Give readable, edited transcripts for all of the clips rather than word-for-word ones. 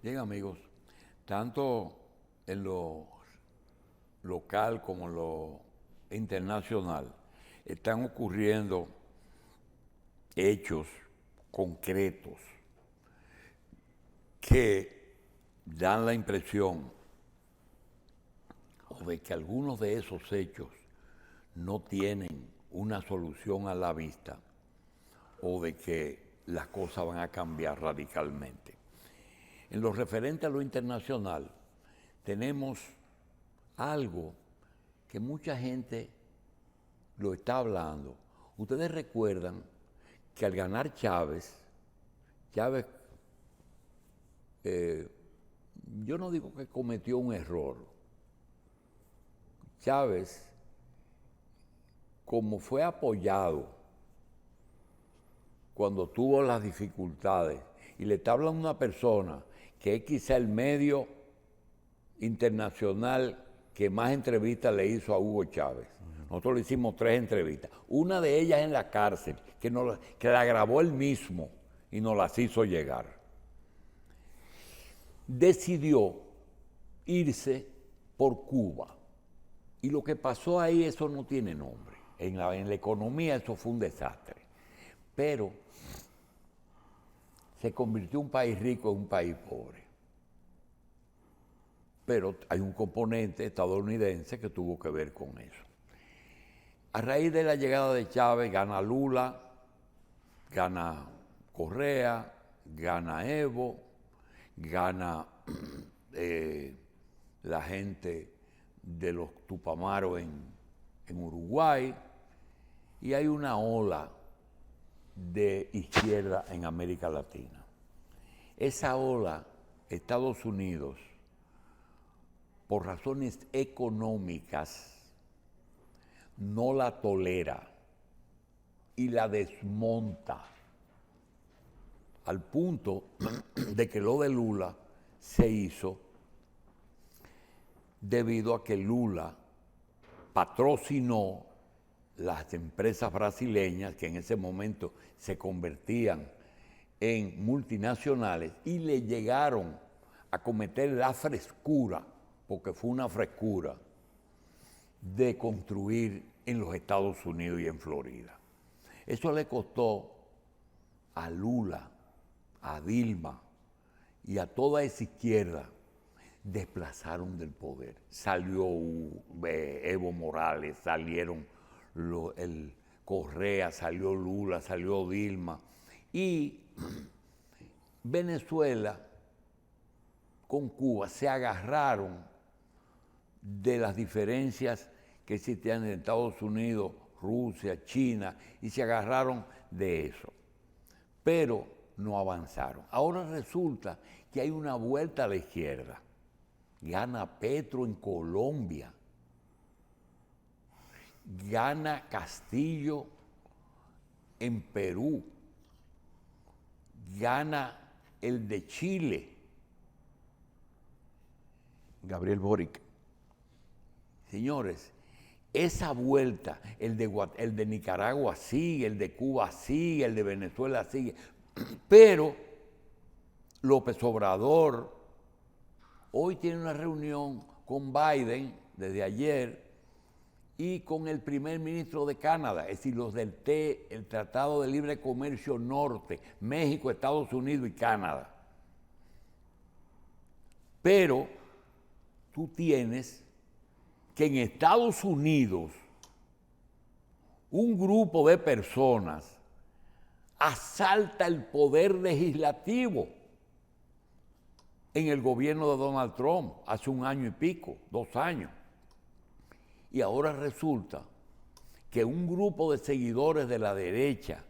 Bien, amigos, tanto en lo local como en lo internacional están ocurriendo hechos concretos que dan la impresión o de que algunos de esos hechos no tienen una solución a la vista o de que las cosas van a cambiar radicalmente. En lo referente a lo internacional, tenemos algo que mucha gente lo está hablando. Ustedes recuerdan que al ganar Chávez, yo no digo que cometió un error. Chávez, como fue apoyado cuando tuvo las dificultades, y le está hablando una persona que es quizá el medio internacional que más entrevistas le hizo a Hugo Chávez. Nosotros le hicimos 3 entrevistas. Una de ellas en la cárcel, que la grabó él mismo y nos las hizo llegar. Decidió irse por Cuba. Y lo que pasó ahí, eso no tiene nombre. En la economía eso fue un desastre. Pero se convirtió un país rico en un país pobre. Pero hay un componente estadounidense que tuvo que ver con eso. A raíz de la llegada de Chávez, gana Lula, gana Correa, gana Evo, gana la gente de los Tupamaros en Uruguay, y hay una ola de izquierda en América Latina. Esa ola, Estados Unidos, por razones económicas, no la tolera y la desmonta al punto de que lo de Lula se hizo debido a que Lula patrocinó las empresas brasileñas que en ese momento se convertían en multinacionales y le llegaron a cometer la frescura, porque fue una frescura, de construir en los Estados Unidos y en Florida. Eso le costó a Lula, a Dilma y a toda esa izquierda, desplazaron del poder. Salió Evo Morales, salieron el Correa, salió Lula, salió Dilma. Y Venezuela con Cuba se agarraron de las diferencias que existían en Estados Unidos, Rusia, China, y se agarraron de eso. Pero no avanzaron. Ahora resulta que hay una vuelta a la izquierda. Gana Petro en Colombia. Gana Castillo en Perú. Gana el de Chile, Gabriel Boric. Señores, esa vuelta, el de Nicaragua sigue, el de Cuba sigue, el de Venezuela sigue, pero López Obrador hoy tiene una reunión con Biden desde ayer y con el primer ministro de Canadá, es decir, los del el Tratado de Libre Comercio Norte, México, Estados Unidos y Canadá. Pero tú tienes que en Estados Unidos un grupo de personas asalta el poder legislativo en el gobierno de Donald Trump hace 1 año y pico, 2 años. Y ahora resulta que un grupo de seguidores de la derecha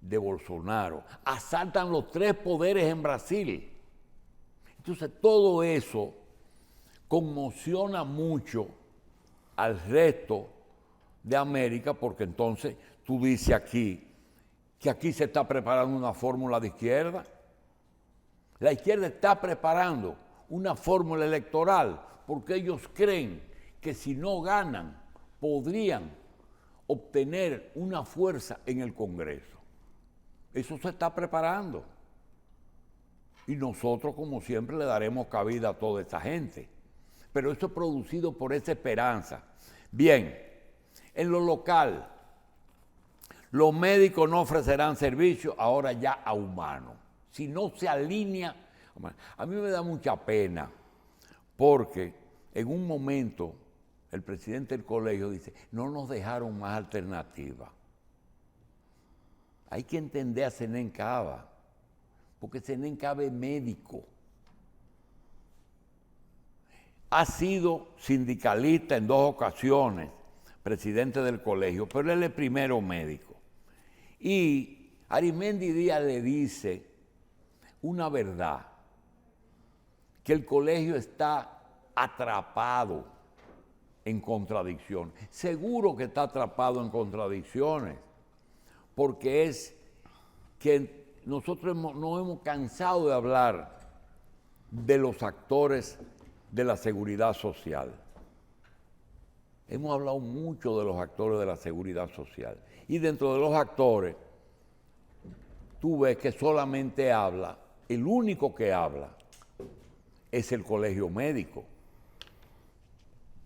de Bolsonaro asaltan los 3 poderes en Brasil. Entonces todo eso conmociona mucho al resto de América, porque entonces tú dices aquí que aquí se está preparando una fórmula de izquierda. La izquierda está preparando una fórmula electoral porque ellos creen que si no ganan podrían obtener una fuerza en el Congreso. Eso se está preparando. Y nosotros, como siempre, le daremos cabida a toda esa gente. Pero eso es producido por esa esperanza. Bien, en lo local, los médicos no ofrecerán servicio ahora ya a humanos. Si no se alinea, a mí me da mucha pena, porque en un momento el presidente del colegio dice, no nos dejaron más alternativas. Hay que entender a Zenén Cava, porque Zenén Cava es médico. Ha sido sindicalista en 2 ocasiones, presidente del colegio, pero él es el primero médico. Y Arismendi Díaz le dice una verdad, que el colegio está atrapado en contradicciones. Seguro que está atrapado en contradicciones, porque es que nosotros no hemos cansado de hablar de los actores de la seguridad social. Hemos hablado mucho de los actores de la seguridad social. Y dentro de los actores, tú ves que solamente habla, el único que habla es el colegio médico.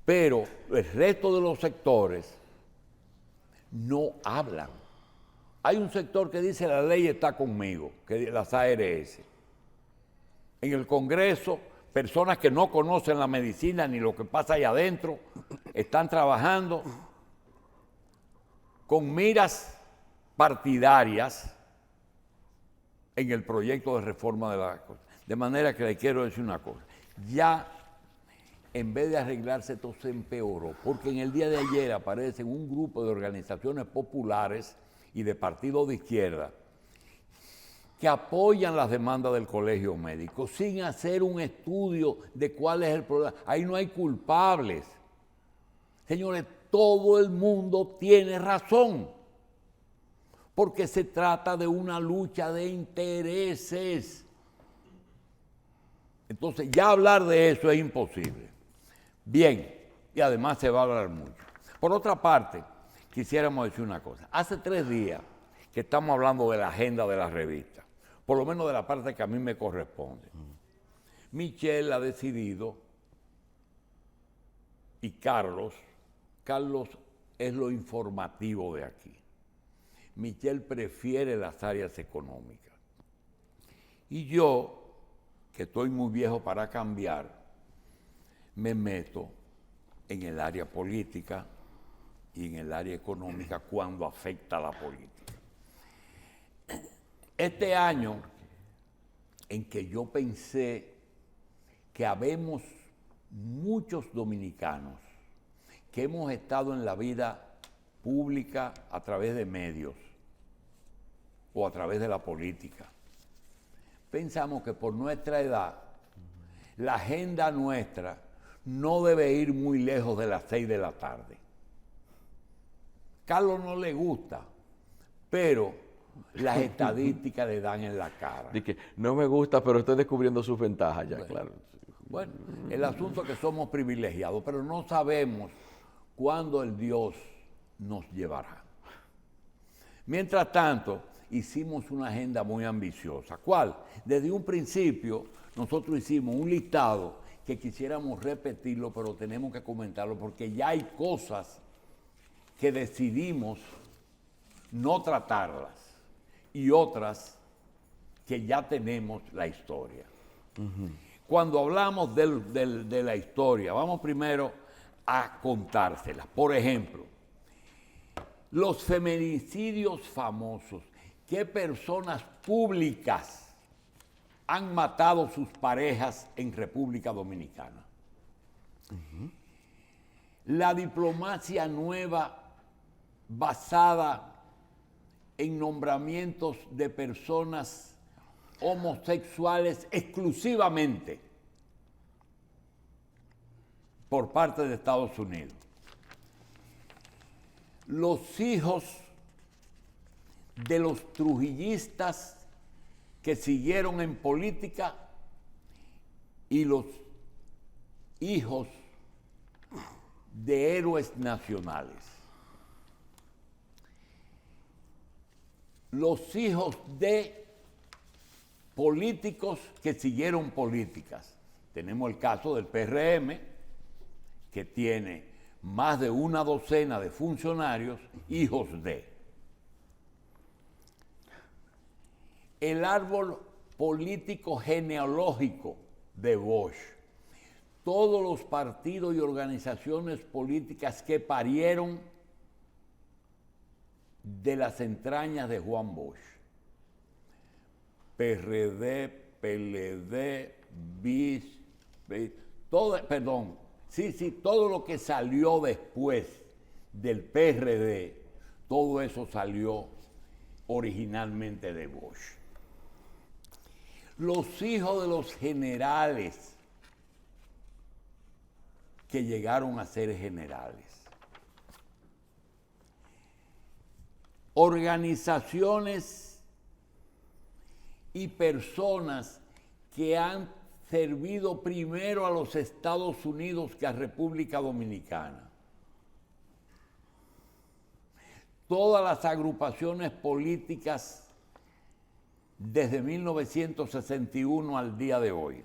Pero el resto de los sectores no hablan. Hay un sector que dice la ley está conmigo, que las ARS. En el Congreso, personas que no conocen la medicina ni lo que pasa ahí adentro, están trabajando con miras partidarias en el proyecto de reforma de la cosa. De manera que le quiero decir una cosa. Ya, en vez de arreglarse, todo se empeoró, porque en el día de ayer aparece un grupo de organizaciones populares y de partidos de izquierda que apoyan las demandas del colegio médico sin hacer un estudio de cuál es el problema. Ahí no hay culpables. Señores, todo el mundo tiene razón, porque se trata de una lucha de intereses. Entonces, ya hablar de eso es imposible. Bien, y además se va a hablar mucho. Por otra parte, quisiéramos decir una cosa. Hace 3 días que estamos hablando de la agenda de la revista, por lo menos de la parte que a mí me corresponde. Michelle ha decidido, y Carlos es lo informativo de aquí. Michelle prefiere las áreas económicas. Y yo, que estoy muy viejo para cambiar, me meto en el área política y en el área económica cuando afecta a la política. Este año en que yo pensé que habemos muchos dominicanos que hemos estado en la vida pública a través de medios o a través de la política, pensamos que por nuestra edad, la agenda nuestra no debe ir muy lejos de las 6 de la tarde. Carlos no le gusta, pero las estadísticas le dan en la cara. Dice que no me gusta, pero estoy descubriendo sus ventajas ya, bueno, claro. Bueno, el asunto es que somos privilegiados, pero no sabemos cuándo el Dios nos llevará. Mientras tanto, hicimos una agenda muy ambiciosa. ¿Cuál? Desde un principio, nosotros hicimos un listado que quisiéramos repetirlo, pero tenemos que comentarlo porque ya hay cosas que decidimos no tratarlas y otras que ya tenemos la historia. Cuando hablamos de la historia, vamos primero a contárselas. Por ejemplo, los feminicidios famosos. ¿Qué personas públicas han matado sus parejas en República Dominicana? La diplomacia nueva basada en nombramientos de personas homosexuales exclusivamente por parte de Estados Unidos. Los hijos de los trujillistas que siguieron en política y los hijos de héroes nacionales. Los hijos de políticos que siguieron políticas. Tenemos el caso del PRM, que tiene más de una docena de funcionarios, hijos de. El árbol político genealógico de Bosch. Todos los partidos y organizaciones políticas que parieron de las entrañas de Juan Bosch. PRD, PLD, BIS, todo lo que salió después del PRD, todo eso salió originalmente de Bosch. Los hijos de los generales que llegaron a ser generales. Organizaciones y personas que han servido primero a los Estados Unidos que a República Dominicana. Todas las agrupaciones políticas desde 1961 al día de hoy.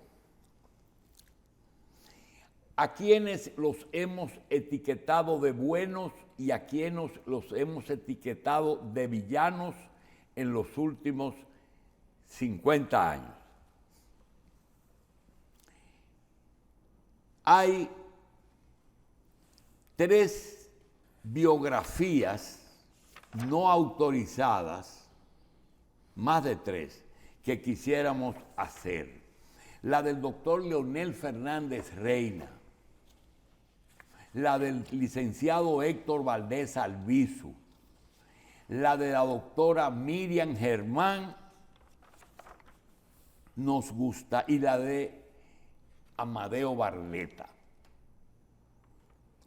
A quienes los hemos etiquetado de buenos y a quienes los hemos etiquetado de villanos en los últimos 50 años. Hay 3 biografías no autorizadas, más de 3, que quisiéramos hacer. La del doctor Leonel Fernández Reina, la del licenciado Héctor Valdés Albizu, la de la doctora Miriam Germán, nos gusta, y la de Amadeo Barleta.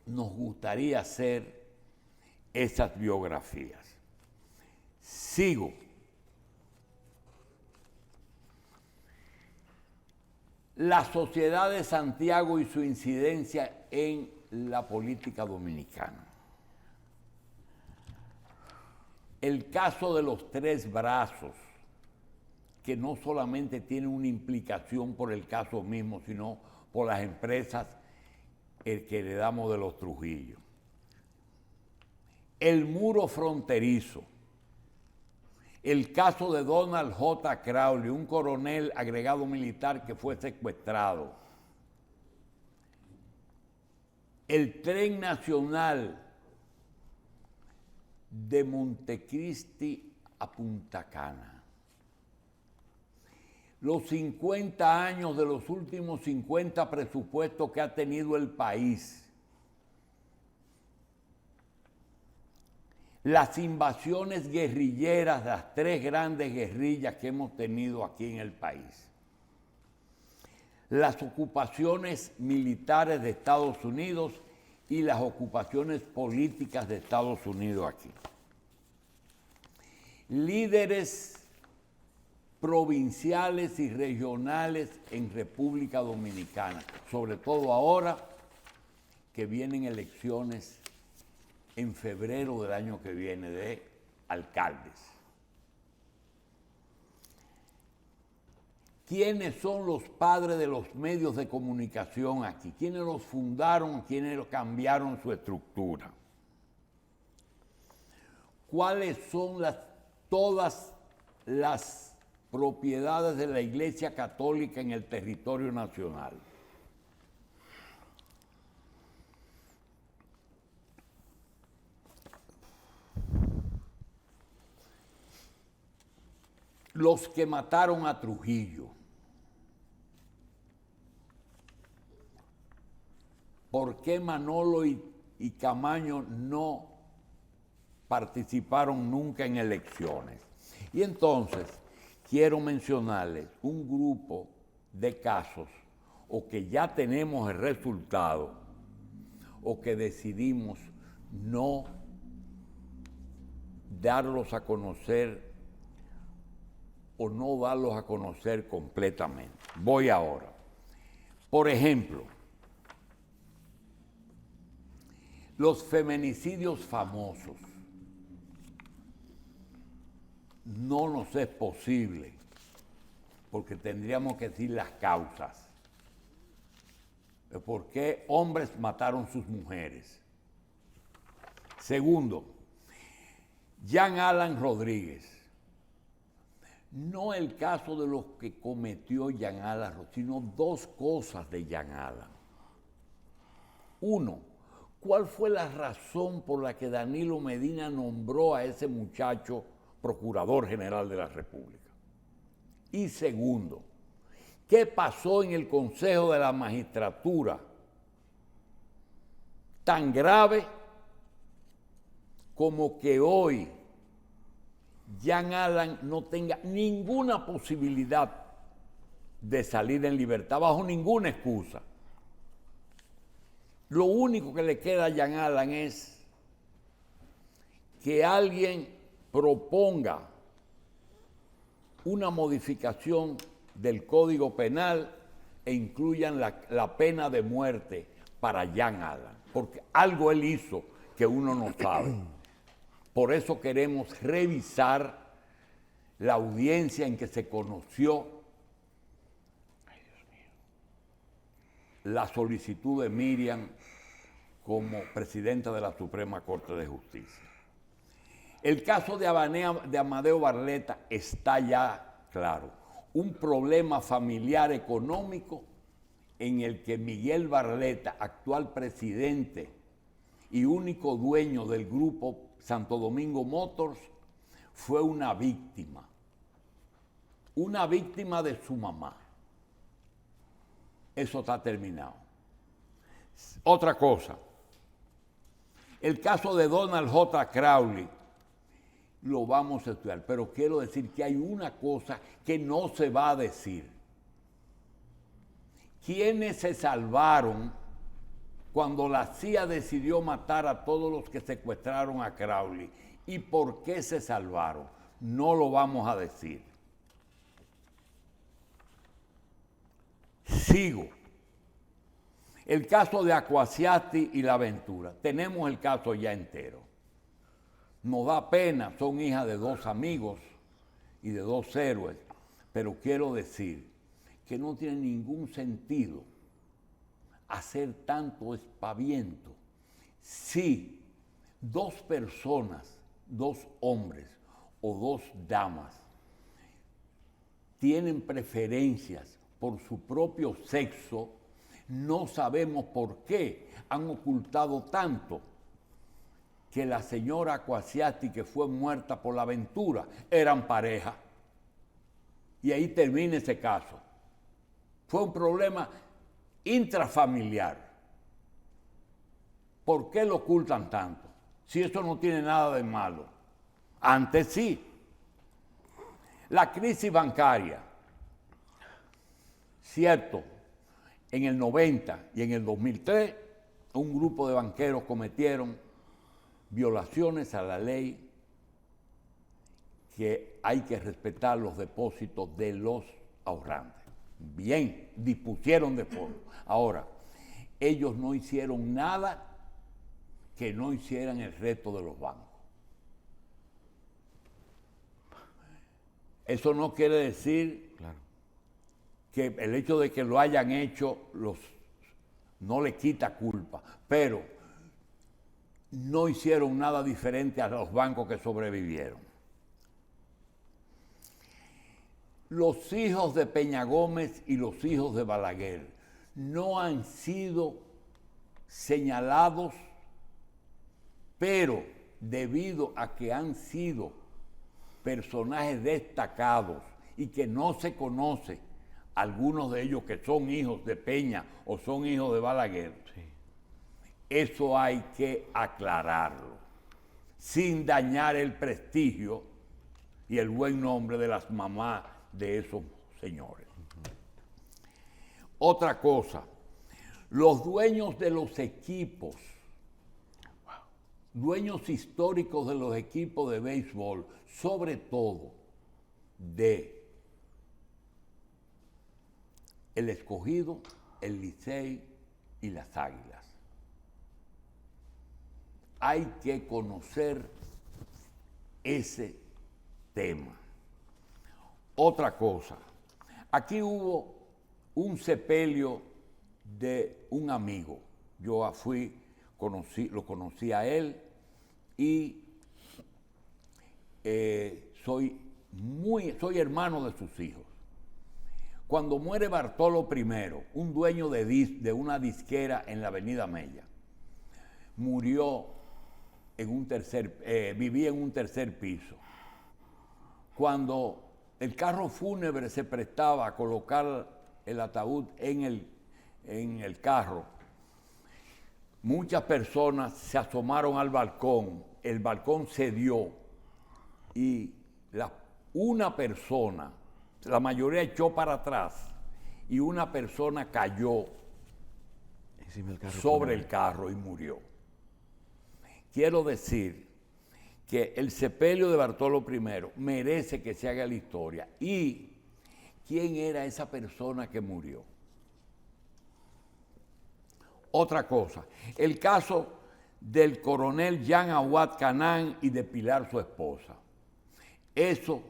Nos gustaría hacer esas biografías. Sigo. La Sociedad de Santiago y su incidencia en la política dominicana. El caso de los 3 brazos, que no solamente tiene una implicación por el caso mismo, sino por las empresas que heredamos de los Trujillo. El muro fronterizo. El caso de Donald J. Crowley, un coronel agregado militar que fue secuestrado. El tren nacional de Montecristi a Punta Cana. Los 50 años de los últimos 50 presupuestos que ha tenido el país. Las invasiones guerrilleras, las 3 grandes guerrillas que hemos tenido aquí en el país. Las ocupaciones militares de Estados Unidos y las ocupaciones políticas de Estados Unidos aquí. Líderes provinciales y regionales en República Dominicana, sobre todo ahora que vienen elecciones en febrero del año que viene de alcaldes. ¿Quiénes son los padres de los medios de comunicación aquí? ¿Quiénes los fundaron? ¿Quiénes cambiaron su estructura? ¿Cuáles son todas las propiedades de la Iglesia Católica en el territorio nacional? Los que mataron a Trujillo. ¿Por qué Manolo y Camaño no participaron nunca en elecciones? Y entonces quiero mencionarles un grupo de casos o que ya tenemos el resultado o que decidimos no darlos a conocer o no darlos a conocer completamente. Voy ahora. Por ejemplo, los feminicidios famosos. No nos es posible porque tendríamos que decir las causas de por qué hombres mataron sus mujeres. Segundo, Jean Alan Rodríguez. No el caso de los que cometió Jean Alan Rodríguez, sino dos cosas de Jean Alan. Uno, ¿cuál fue la razón por la que Danilo Medina nombró a ese muchacho Procurador General de la República? Y segundo, ¿qué pasó en el Consejo de la Magistratura tan grave como que hoy Jean Alan no tenga ninguna posibilidad de salir en libertad bajo ninguna excusa? Lo único que le queda a Jean Alan es que alguien proponga una modificación del Código Penal e incluyan la pena de muerte para Jean Alan, porque algo él hizo que uno no sabe. Por eso queremos revisar la audiencia en que se conoció la solicitud de Miriam como presidenta de la Suprema Corte de Justicia. El caso de Amadeo Barletta está ya claro. Un problema familiar económico en el que Miguel Barletta, actual presidente y único dueño del grupo Santo Domingo Motors, fue una víctima de su mamá. Eso está terminado. Otra cosa, el caso de Donald J. Crowley lo vamos a estudiar, pero quiero decir que hay una cosa que no se va a decir. ¿Quiénes se salvaron cuando la CIA decidió matar a todos los que secuestraron a Crowley? ¿Y por qué se salvaron? No lo vamos a decir. Sigo. El caso de Acquasiati y La Ventura. Tenemos el caso ya entero. Nos da pena, son hijas de dos amigos y de dos héroes, pero quiero decir que no tiene ningún sentido hacer tanto espaviento si dos personas, dos hombres o dos damas tienen preferencias por su propio sexo. No sabemos por qué han ocultado tanto que la señora Acquasiati, que fue muerta por La Ventura, eran pareja. Y ahí termina ese caso. Fue un problema intrafamiliar. ¿Por qué lo ocultan tanto? Si eso no tiene nada de malo. Antes sí. La crisis bancaria. Cierto, en el 90 y en el 2003, un grupo de banqueros cometieron violaciones a la ley, que hay que respetar los depósitos de los ahorrantes. Bien, dispusieron de fondos. Ahora, ellos no hicieron nada que no hicieran el resto de los bancos. Eso no quiere decir que el hecho de que lo hayan hecho no le quita culpa, pero no hicieron nada diferente a los bancos que sobrevivieron. Los hijos de Peña Gómez y los hijos de Balaguer no han sido señalados, pero debido a que han sido personajes destacados y que no se conoce algunos de ellos que son hijos de Peña o son hijos de Balaguer, sí, eso hay que aclararlo, sin dañar el prestigio y el buen nombre de las mamás de esos señores. Otra cosa, los dueños de los equipos, dueños históricos de los equipos de béisbol, sobre todo de el Escogido, el Licey y las Águilas. Hay que conocer ese tema. Otra cosa, Aquí hubo un sepelio de un amigo. Yo lo conocí a él y soy hermano de sus hijos. Cuando muere Bartolo I, un dueño de una disquera en la Avenida Mella, vivía en un tercer piso. Cuando el carro fúnebre se prestaba a colocar el ataúd en el carro, muchas personas se asomaron al balcón, el balcón cedió y una persona, la mayoría echó para atrás y una persona cayó sobre el carro y murió. Quiero decir que el sepelio de Bartolo I merece que se haga la historia. ¿Y quién era esa persona que murió? Otra cosa, el caso del coronel Jean Aguad Canán y de Pilar, su esposa. Eso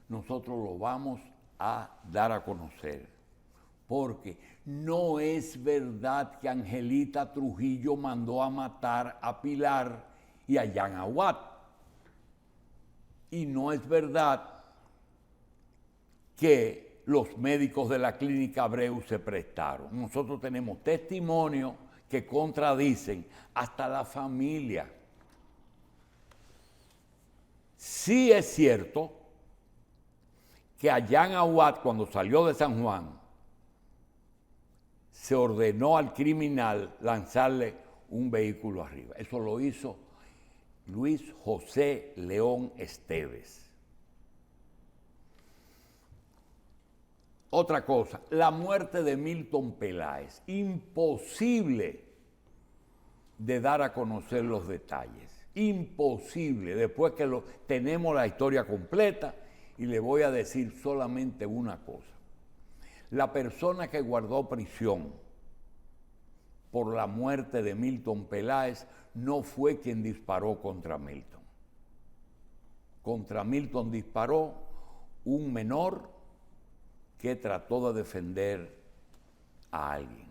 nosotros lo vamos a dar a conocer, porque no es verdad que Angelita Trujillo mandó a matar a Pilar y a Jean Aguad. Y no es verdad que los médicos de la clínica Abreu se prestaron. Nosotros tenemos testimonios que contradicen hasta la familia. Sí es cierto que a Jean Aguad, cuando salió de San Juan, se ordenó al criminal lanzarle un vehículo arriba. Eso lo hizo Luis José León Esteves. Otra cosa, la muerte de Milton Peláez. Imposible de dar a conocer los detalles. Imposible. Después que tenemos la historia completa, y le voy a decir solamente una cosa. La persona que guardó prisión por la muerte de Milton Peláez no fue quien disparó contra Milton. Contra Milton disparó un menor que trató de defender a alguien.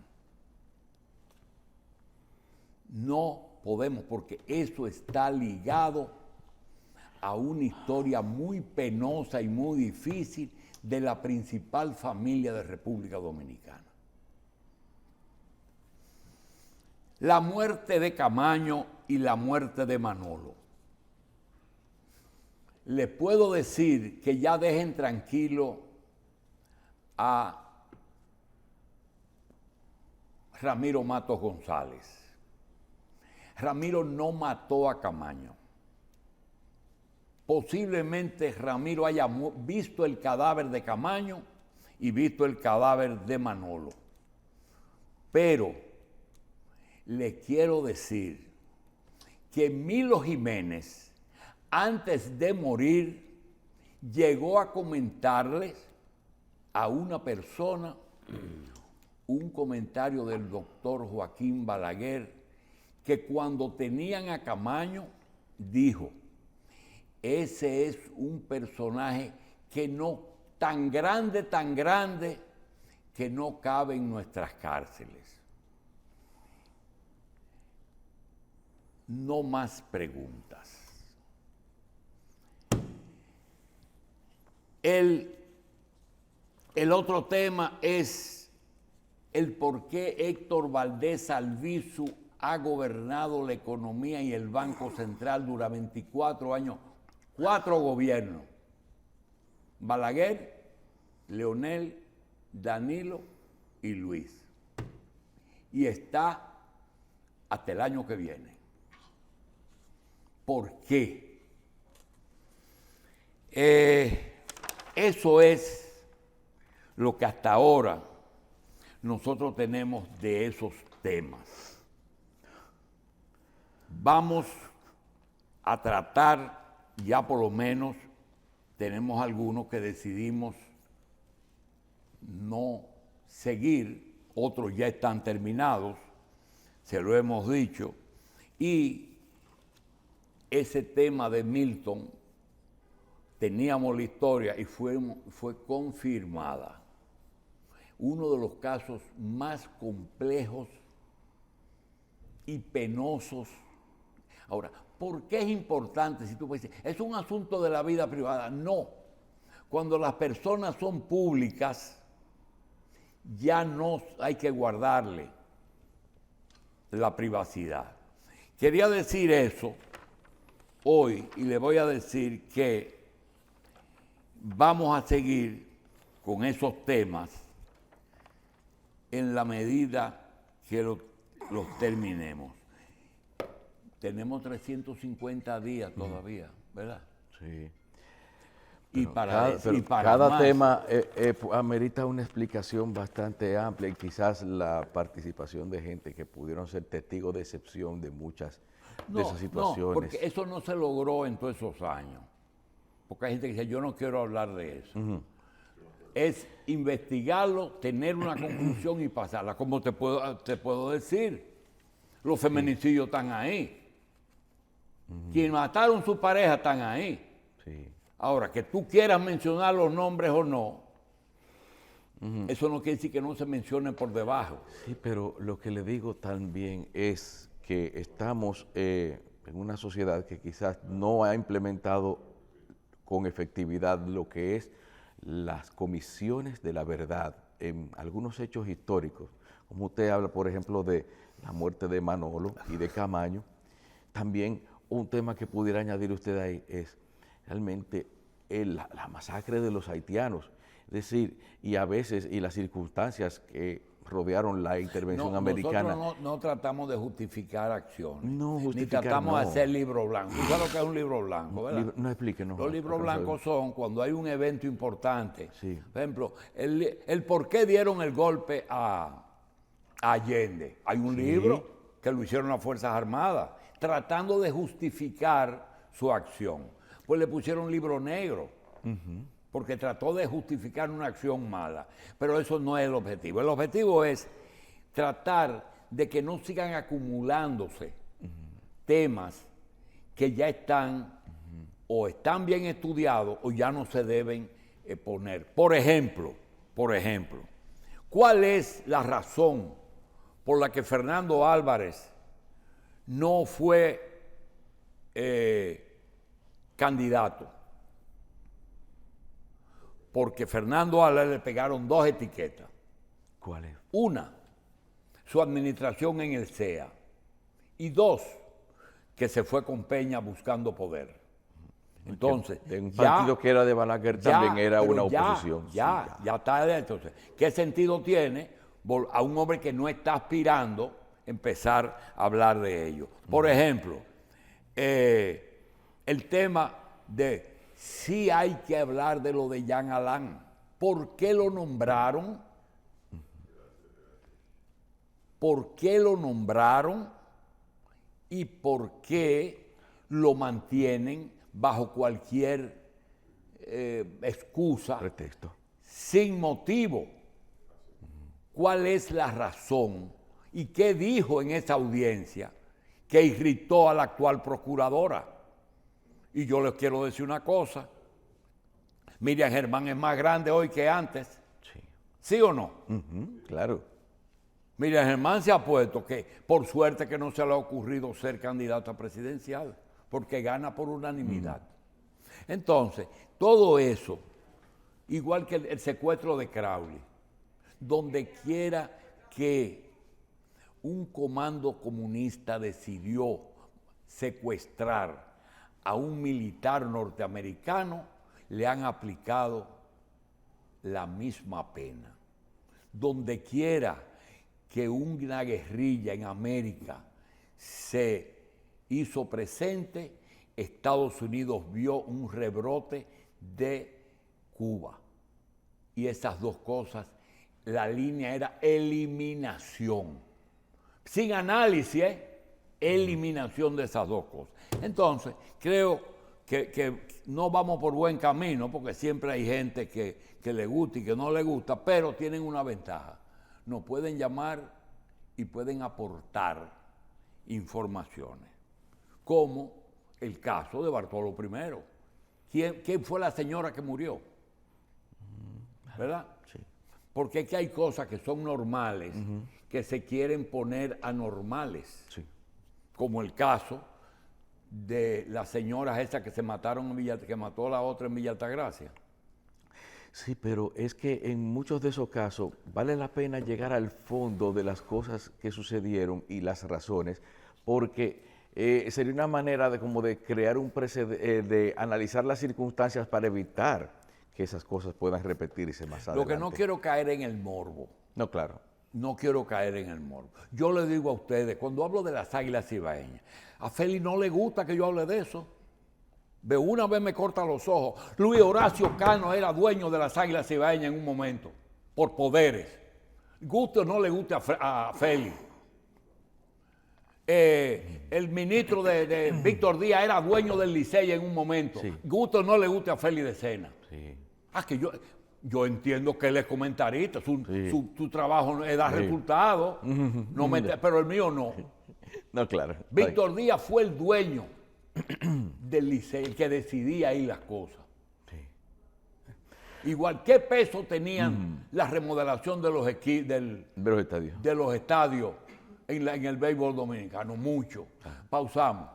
No podemos, porque eso está ligado a una historia muy penosa y muy difícil de la principal familia de República Dominicana. La muerte de Camaño y la muerte de Manolo. Les puedo decir que ya dejen tranquilo a Ramiro Matos González. Ramiro no mató a Camaño. Posiblemente Ramiro haya visto el cadáver de Camaño y visto el cadáver de Manolo. Pero le quiero decir que Milo Jiménez, antes de morir, llegó a comentarles a una persona un comentario del doctor Joaquín Balaguer, que cuando tenían a Camaño, dijo: ese es un personaje que no, tan grande, que no cabe en nuestras cárceles. No más preguntas. El otro tema es el por qué Héctor Valdés Albizu ha gobernado la economía y el Banco Central durante 24 años, 4 gobiernos: Balaguer, Leonel, Danilo y Luis. Y está hasta el año que viene. ¿Por qué? Eso es lo que hasta ahora nosotros tenemos de esos temas. Vamos a tratar, ya por lo menos tenemos algunos que decidimos no seguir, otros ya están terminados, se lo hemos dicho, y ese tema de Milton, teníamos la historia y fue confirmada. uno de los casos más complejos y penosos. Ahora, ¿por qué es importante? Si tú puedes decir, ¿es un asunto de la vida privada? No. Cuando las personas son públicas, ya no hay que guardarle la privacidad. Quería decir eso hoy y le voy a decir que vamos a seguir con esos temas en la medida que los terminemos. Tenemos 350 días todavía, ¿verdad? Sí. Y para cada más, tema amerita una explicación bastante amplia y quizás la participación de gente que pudieron ser testigos de excepción de muchas de esas situaciones. No, porque eso no se logró en todos esos años. Porque hay gente que dice, yo no quiero hablar de eso. Es investigarlo, tener una conclusión y pasarla. Como te puedo decir, los feminicidios están ahí. Quienes mataron a su pareja están ahí. Sí. Ahora, que tú quieras mencionar los nombres o no, eso no quiere decir que no se mencionen por debajo. Sí, pero lo que le digo también es que estamos en una sociedad que quizás no ha implementado con efectividad lo que es las comisiones de la verdad en algunos hechos históricos. Como usted habla, por ejemplo, de la muerte de Manolo y de Camaño, también un tema que pudiera añadir usted ahí es realmente la masacre de los haitianos, es decir, y a veces, y las circunstancias que rodearon la intervención americana. Nosotros no tratamos de justificar acciones, No ni justificar, tratamos de no. hacer libro blanco. ¿Tú sabes lo que es un libro blanco, verdad? No, explíquenos. Los libros blancos son cuando hay un evento importante. Sí. Por ejemplo, el por qué dieron el golpe a Allende. Hay un libro que lo hicieron las Fuerzas Armadas, tratando de justificar su acción. Pues le pusieron libro negro, porque trató de justificar una acción mala. Pero eso no es el objetivo. El objetivo es tratar de que no sigan acumulándose temas que ya están o están bien estudiados o ya no se deben poner. Por ejemplo, ¿cuál es la razón por la que Fernando Álvarez no fue candidato? Porque Fernando Álvarez le pegaron dos etiquetas. ¿Cuál es? Una, su administración en el CEA. Y dos, que se fue con Peña buscando poder. Entonces, de un partido que era de Balaguer también era una oposición. Ya está. Entonces, ¿qué sentido tiene a un hombre que no está aspirando empezar a hablar de ello? Por ejemplo, el tema de si hay que hablar de lo de Jean Alain. ¿Por qué lo nombraron? ¿Por qué lo nombraron? ¿Y por qué lo mantienen bajo cualquier excusa? Pretexto. Sin motivo. ¿Cuál es la razón? ¿Y qué dijo en esa audiencia que irritó a la actual procuradora? Y yo les quiero decir una cosa. Miriam Germán es más grande hoy que antes. Sí. ¿Sí o no? Claro. Miriam Germán se ha puesto que, por suerte que no se le ha ocurrido ser candidata presidencial, porque gana por unanimidad. Entonces, todo eso, igual que el secuestro de Crowley, donde quiera que un comando comunista decidió secuestrar a un militar norteamericano, le han aplicado la misma pena. Donde quiera que una guerrilla en América se hizo presente, Estados Unidos vio un rebrote de Cuba. Y esas dos cosas, la línea era eliminación. Sin análisis, eliminación de esas dos cosas. Entonces, creo que no vamos por buen camino, porque siempre hay gente que le gusta y que no le gusta, pero tienen una ventaja. Nos pueden llamar y pueden aportar informaciones, como el caso de Bartolo I. ¿Quién fue la señora que murió? ¿Verdad? Sí. Porque es que hay cosas que son normales que se quieren poner anormales. Sí. Como el caso de las señoras esas que se mataron en Villa, que mató a la otra en Villa Altagracia. Sí, pero es que en muchos de esos casos vale la pena llegar al fondo de las cosas que sucedieron y las razones, porque sería una manera de como de crear un precedente, de analizar las circunstancias para evitar que esas cosas puedan repetirse más Lo adelante. que no quiero caer en el morbo. No, claro. No quiero caer en el morbo. Yo le digo a ustedes, cuando hablo de las águilas cibaeñas, a Félix no le gusta que yo hable de eso. De una vez me corta los ojos. Luis Horacio Cano era dueño de las águilas cibaeñas en un momento, por poderes. Guste o no le guste a Félix. El ministro de Víctor Díaz era dueño del Licey en un momento. Sí. Guste o no le guste a Félix de Sena. Sí. Que yo entiendo que él es comentarista, Sí. su trabajo da Sí. resultados, pero el mío no. No, claro. Víctor Díaz fue el dueño del Licey, el que decidía ahí las cosas. Sí. Igual, ¿qué peso tenían la remodelación de los De los estadios. de los estadios en el béisbol dominicano? Mucho. Pausamos.